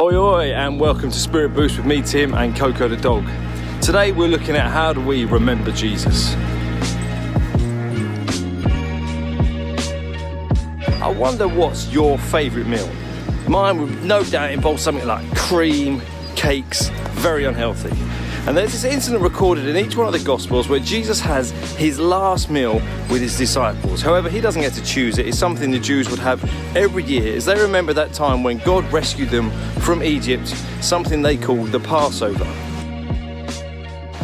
Oi oi, and welcome to Spirit Boost with me, Tim, and Coco the dog. Today we're looking at how do we remember Jesus. I wonder what's your favourite meal? Mine would no doubt involve something like cream, cakes, very unhealthy. And there's this incident recorded in each one of the Gospels where Jesus has his last meal with his disciples. However, he doesn't get to choose it. It's something the Jews would have every year as they remember that time when God rescued them from Egypt, something they called the Passover.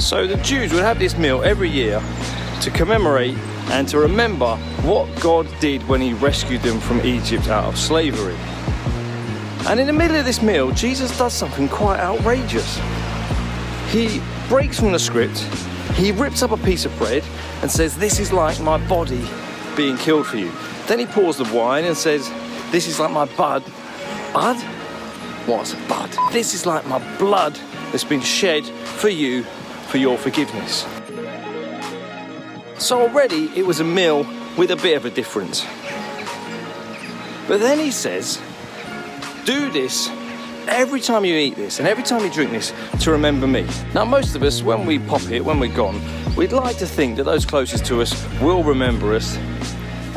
So the Jews would have this meal every year to commemorate and to remember what God did when he rescued them from Egypt out of slavery. And in the middle of this meal, Jesus does something quite outrageous. He breaks from the script, he rips up a piece of bread and says, "This is like my body being killed for you." Then he pours the wine and says, "This is like my blood." Blood? What's blood? "This is like my blood that's been shed for you for your forgiveness." So already it was a meal with a bit of a difference. But then he says, "Do this every time you eat this and every time you drink this to remember me." Now most of us, when we pop it, when we're gone, we'd like to think that those closest to us will remember us.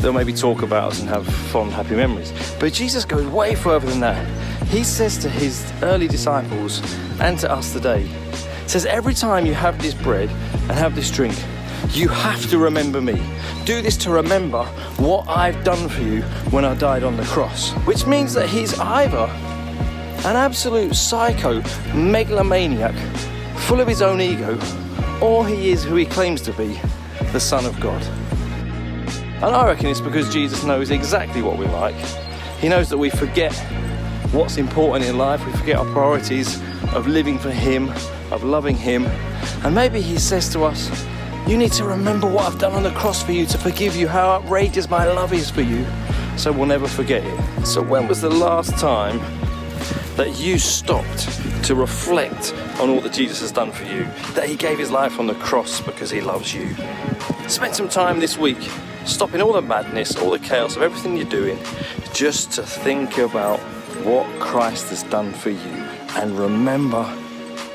They'll maybe talk about us and have fond, happy memories. But Jesus goes way further than that. He says to his early disciples and to us today, says every time you have this bread and have this drink, you have to remember me. Do this to remember what I've done for you when I died on the cross. Which means that he's either an absolute psycho megalomaniac, full of his own ego, or he is who he claims to be, the Son of God. And I reckon it's because Jesus knows exactly what we like. He knows that we forget what's important in life, we forget our priorities of living for him, of loving him, and maybe he says to us, "You need to remember what I've done on the cross for you, to forgive you, how outrageous my love is for you, so we'll never forget it." So when was the last time that you stopped to reflect on all that Jesus has done for you, that he gave his life on the cross because he loves you? Spend some time this week stopping all the madness, all the chaos of everything you're doing, just to think about what Christ has done for you and remember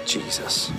Jesus.